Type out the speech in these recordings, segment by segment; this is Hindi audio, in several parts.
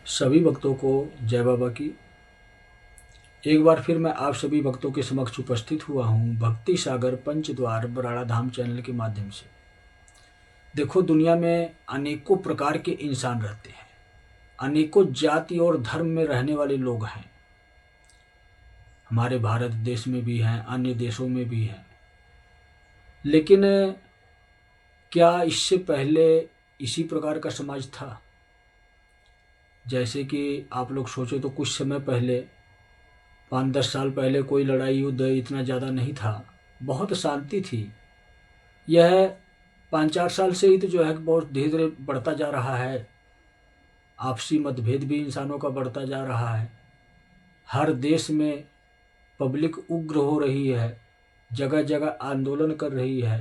सभी भक्तों को जय बाबा की। एक बार फिर मैं आप सभी भक्तों के समक्ष उपस्थित हुआ हूँ भक्ति सागर पंचद्वार बराड़ा धाम चैनल के माध्यम से। देखो, दुनिया में अनेकों प्रकार के इंसान रहते हैं, अनेकों जाति और धर्म में रहने वाले लोग हैं। हमारे भारत देश में भी हैं, अन्य देशों में भी हैं। लेकिन क्या इससे पहले इसी प्रकार का समाज था? जैसे कि आप लोग सोचो तो कुछ समय पहले 5-10 साल पहले कोई लड़ाई युद्ध इतना ज़्यादा नहीं था, बहुत शांति थी। यह 5-4 साल से ही तो जो है बहुत धीरे धीरे बढ़ता जा रहा है। आपसी मतभेद भी इंसानों का बढ़ता जा रहा है। हर देश में पब्लिक उग्र हो रही है, जगह जगह आंदोलन कर रही है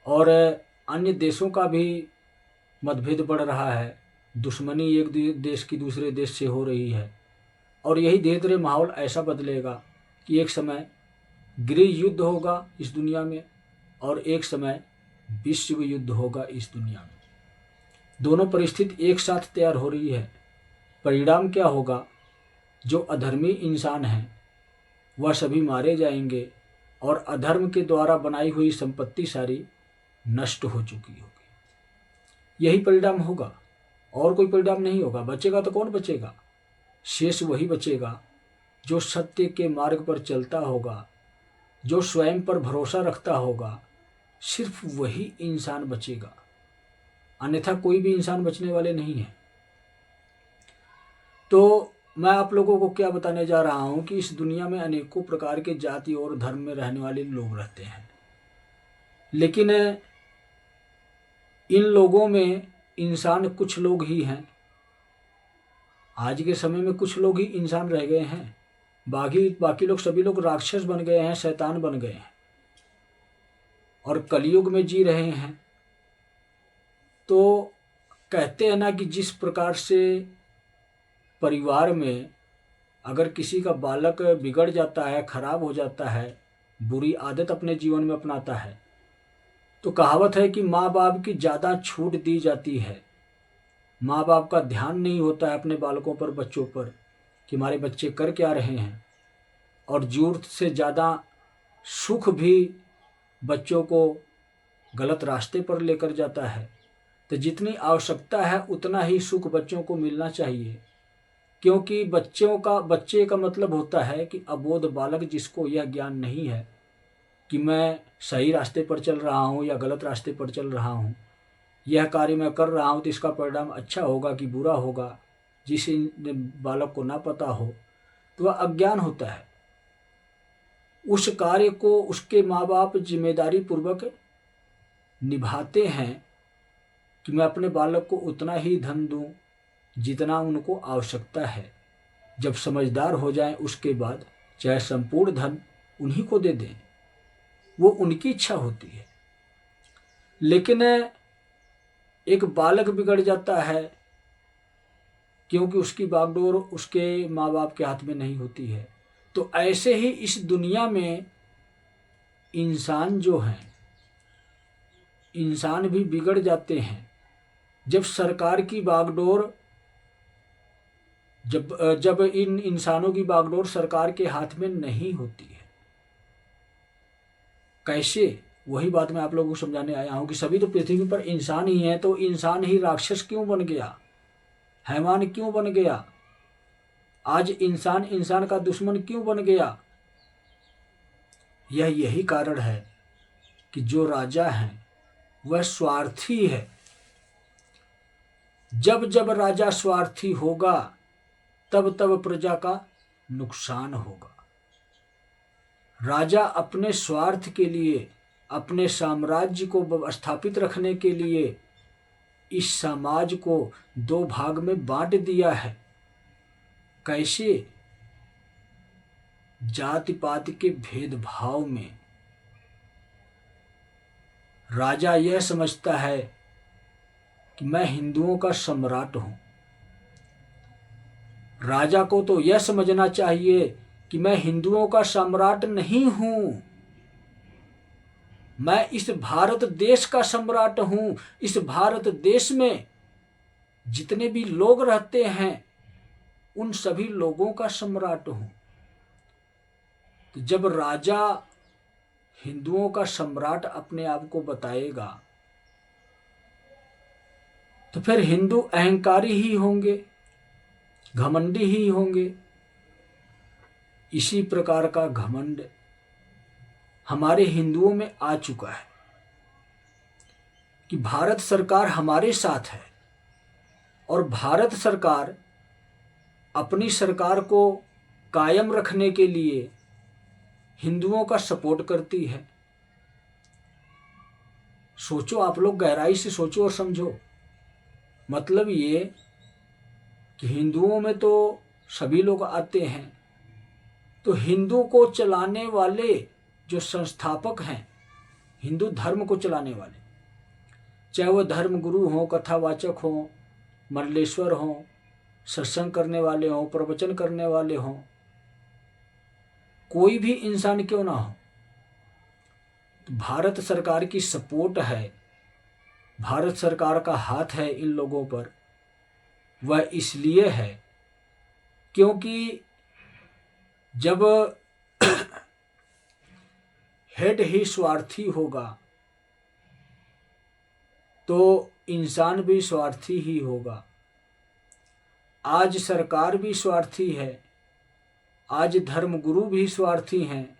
और अन्य देशों का भी मतभेद बढ़ रहा है। दुश्मनी एक देश की दूसरे देश से हो रही है और यही धीरे धीरे माहौल ऐसा बदलेगा कि एक समय गृह युद्ध होगा इस दुनिया में और एक समय विश्व युद्ध होगा इस दुनिया में। दोनों परिस्थिति एक साथ तैयार हो रही है। परिणाम क्या होगा? जो अधर्मी इंसान हैं वह सभी मारे जाएंगे और अधर्म के द्वारा बनाई हुई संपत्ति सारी नष्ट हो चुकी होगी। यही परिणाम होगा और कोई परिणाम नहीं होगा। बचेगा तो कौन बचेगा? शेष वही बचेगा जो सत्य के मार्ग पर चलता होगा, जो स्वयं पर भरोसा रखता होगा। सिर्फ वही इंसान बचेगा, अन्यथा कोई भी इंसान बचने वाले नहीं है। तो मैं आप लोगों को क्या बताने जा रहा हूं कि इस दुनिया में अनेकों प्रकार के जाति और धर्म में रहने वाले लोग रहते हैं, लेकिन इन लोगों में इंसान कुछ लोग ही हैं। आज के समय में कुछ लोग ही इंसान रह गए हैं। बाकी लोग सभी लोग राक्षस बन गए हैं, शैतान बन गए हैं और कलयुग में जी रहे हैं। तो कहते हैं ना कि जिस प्रकार से परिवार में अगर किसी का बालक बिगड़ जाता है, खराब हो जाता है, बुरी आदत अपने जीवन में अपनाता है, तो कहावत है कि माँ बाप की ज़्यादा छूट दी जाती है। माँ बाप का ध्यान नहीं होता है अपने बालकों पर, बच्चों पर, कि हमारे बच्चे कर क्या रहे हैं। और जरूरत से ज़्यादा सुख भी बच्चों को गलत रास्ते पर लेकर जाता है। तो जितनी आवश्यकता है उतना ही सुख बच्चों को मिलना चाहिए, क्योंकि बच्चे का मतलब होता है कि अबोध बालक, जिसको यह ज्ञान नहीं है कि मैं सही रास्ते पर चल रहा हूँ या गलत रास्ते पर चल रहा हूँ, यह कार्य मैं कर रहा हूँ तो इसका परिणाम अच्छा होगा कि बुरा होगा। जिस बालक को ना पता हो तो वह अज्ञान होता है। उस कार्य को उसके माँ बाप जिम्मेदारी पूर्वक निभाते हैं कि मैं अपने बालक को उतना ही धन दूं जितना उनको आवश्यकता है। जब समझदार हो जाएं उसके बाद चाहे संपूर्ण धन उन्हीं को दे दें, वो उनकी इच्छा होती है। लेकिन एक बालक बिगड़ जाता है क्योंकि उसकी बागडोर उसके माँ बाप के हाथ में नहीं होती है। तो ऐसे ही इस दुनिया में इंसान जो हैं, इंसान भी बिगड़ जाते हैं जब सरकार की बागडोर जब इन इंसानों की बागडोर सरकार के हाथ में नहीं होती है। कैसे? वही बात मैं आप लोगों को समझाने आया हूं कि सभी तो पृथ्वी पर इंसान ही हैं, तो इंसान ही राक्षस क्यों बन गया, हैवान क्यों बन गया? आज इंसान इंसान का दुश्मन क्यों बन गया? यही कारण है कि जो राजा है वह स्वार्थी है। जब जब राजा स्वार्थी होगा तब तब प्रजा का नुकसान होगा। राजा अपने स्वार्थ के लिए, अपने साम्राज्य को स्थापित रखने के लिए इस समाज को दो भाग में बांट दिया है। कैसे? जाति पाति के भेदभाव में। राजा यह समझता है कि मैं हिंदुओं का सम्राट हूं। राजा को तो यह समझना चाहिए कि मैं हिंदुओं का सम्राट नहीं हूं, मैं इस भारत देश का सम्राट हूं। इस भारत देश में जितने भी लोग रहते हैं उन सभी लोगों का सम्राट हूं। तो जब राजा हिंदुओं का सम्राट अपने आप को बताएगा तो फिर हिंदू अहंकारी ही होंगे, घमंडी ही होंगे। इसी प्रकार का घमंड हमारे हिंदुओं में आ चुका है कि भारत सरकार हमारे साथ है और भारत सरकार अपनी सरकार को कायम रखने के लिए हिंदुओं का सपोर्ट करती है। सोचो, आप लोग गहराई से सोचो और समझो। मतलब ये कि हिंदुओं में तो सभी लोग आते हैं, तो हिंदू को चलाने वाले जो संस्थापक हैं, हिंदू धर्म को चलाने वाले, चाहे वह धर्म गुरु हों, कथावाचक हों, मंडलेश्वर हों, सत्संग करने वाले हों, प्रवचन करने वाले हों, कोई भी इंसान क्यों ना हो, तो भारत सरकार की सपोर्ट है, भारत सरकार का हाथ है इन लोगों पर। वह इसलिए है क्योंकि जब हेड ही स्वार्थी होगा तो इंसान भी स्वार्थी ही होगा। आज सरकार भी स्वार्थी है, आज धर्मगुरु भी स्वार्थी हैं।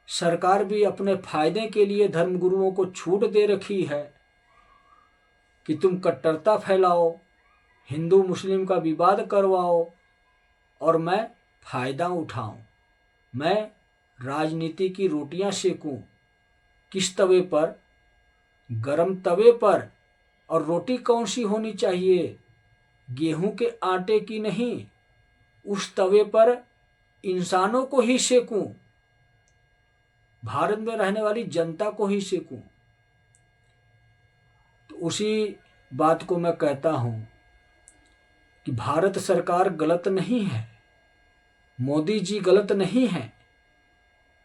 सरकार भी अपने फायदे के लिए धर्मगुरुओं को छूट दे रखी है कि तुम कट्टरता फैलाओ, हिंदू मुस्लिम का विवाद करवाओ और मैं फायदा उठाऊं, मैं राजनीति की रोटियां सेकूं। किस तवे पर? गरम तवे पर। और रोटी कौन सी होनी चाहिए? गेहूं के आटे की नहीं, उस तवे पर इंसानों को ही सेकूं, भारत में रहने वाली जनता को ही सेकूं। तो उसी बात को मैं कहता हूं कि भारत सरकार गलत नहीं है, मोदी जी गलत नहीं है।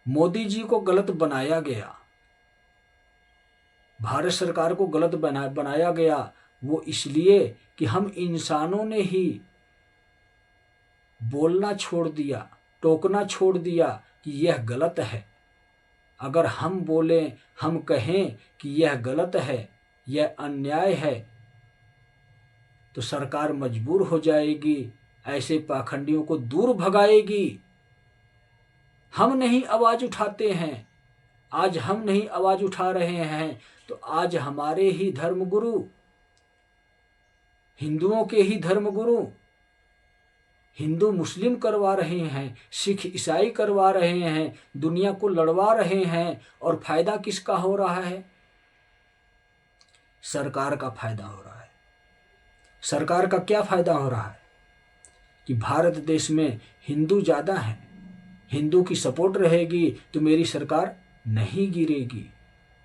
मोदी जी को गलत बनाया गया, भारत सरकार को गलत बनाया गया, वो इसलिए कि हम इंसानों ने ही बोलना छोड़ दिया, टोकना छोड़ दिया कि यह गलत है। अगर हम बोलें, हम कहें कि यह गलत है, यह अन्याय है, तो सरकार मजबूर हो जाएगी, ऐसे पाखंडियों को दूर भगाएगी। हम नहीं आवाज उठाते हैं, आज हम नहीं आवाज उठा रहे हैं, तो आज हमारे ही धर्मगुरु, हिंदुओं के ही धर्मगुरु हिंदू मुस्लिम करवा रहे हैं, सिख ईसाई करवा रहे हैं, दुनिया को लड़वा रहे हैं। और फायदा किसका हो रहा है? सरकार का फायदा हो रहा है। सरकार का क्या फायदा हो रहा है कि भारत देश में हिंदू ज़्यादा हैं, हिंदू की सपोर्ट रहेगी तो मेरी सरकार नहीं गिरेगी।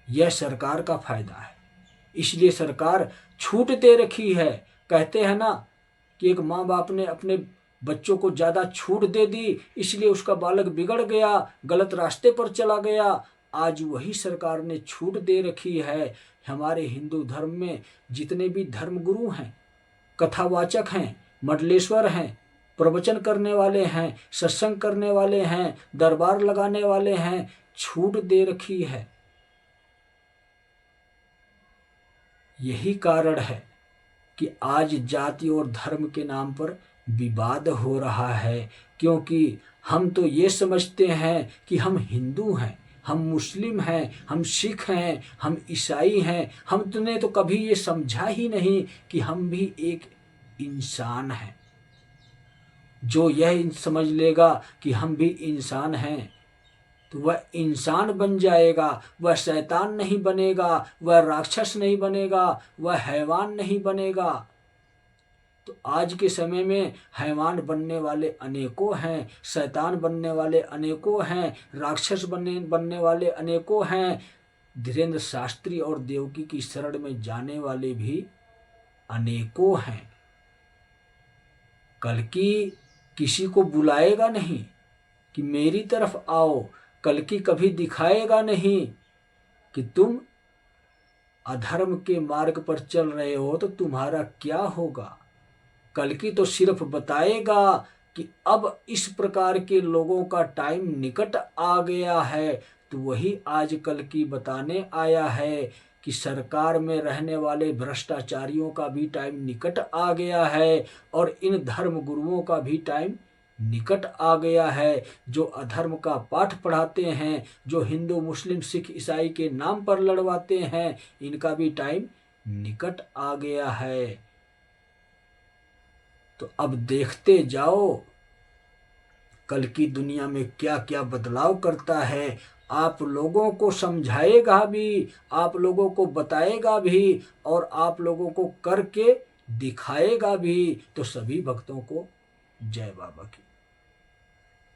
यह सरकार का फायदा है। इसलिए सरकार छूट दे रखी है। कहते हैं ना कि एक माँ बाप ने अपने बच्चों को ज़्यादा छूट दे दी, इसलिए उसका बालक बिगड़ गया, गलत रास्ते पर चला गया। आज वही सरकार ने छूट दे रखी है। हमारे हिंदू धर्म में जितने भी धर्मगुरु हैं, कथावाचक हैं, मंडलेश्वर हैं, प्रवचन करने वाले हैं, सत्संग करने वाले हैं, दरबार लगाने वाले हैं, छूट दे रखी है। यही कारण है कि आज जाति और धर्म के नाम पर विवाद हो रहा है, क्योंकि हम तो ये समझते हैं कि हम हिंदू हैं, हम मुस्लिम हैं, हम सिख हैं, हम ईसाई हैं। हमने तो कभी ये समझा ही नहीं कि हम भी एक इंसान हैं। जो यह समझ लेगा कि हम भी इंसान हैं तो वह इंसान बन जाएगा, वह शैतान नहीं बनेगा, वह राक्षस नहीं बनेगा, वह हैवान नहीं बनेगा। तो आज के समय में हैवान बनने वाले अनेकों हैं, शैतान बनने वाले अनेकों हैं, राक्षस बनने वाले अनेकों हैं। धीरेन्द्र शास्त्री और देवकी की शरण में जाने वाले भी अनेकों हैं। कल्कि किसी को बुलाएगा नहीं कि मेरी तरफ आओ, कल्कि कभी दिखाएगा नहीं कि तुम अधर्म के मार्ग पर चल रहे हो तो तुम्हारा क्या होगा। कल की तो सिर्फ बताएगा कि अब इस प्रकार के लोगों का टाइम निकट आ गया है। तो वही आज कल की बताने आया है कि सरकार में रहने वाले भ्रष्टाचारियों का भी टाइम निकट आ गया है और इन धर्म गुरुओं का भी टाइम निकट आ गया है। जो अधर्म का पाठ पढ़ाते हैं, जो हिंदू मुस्लिम सिख ईसाई के नाम पर लड़वाते हैं, इनका भी टाइम निकट आ गया है। तो अब देखते जाओ कल की दुनिया में क्या क्या बदलाव करता है। आप लोगों को समझाएगा भी, आप लोगों को बताएगा भी और आप लोगों को करके दिखाएगा भी। तो सभी भक्तों को जय बाबा की।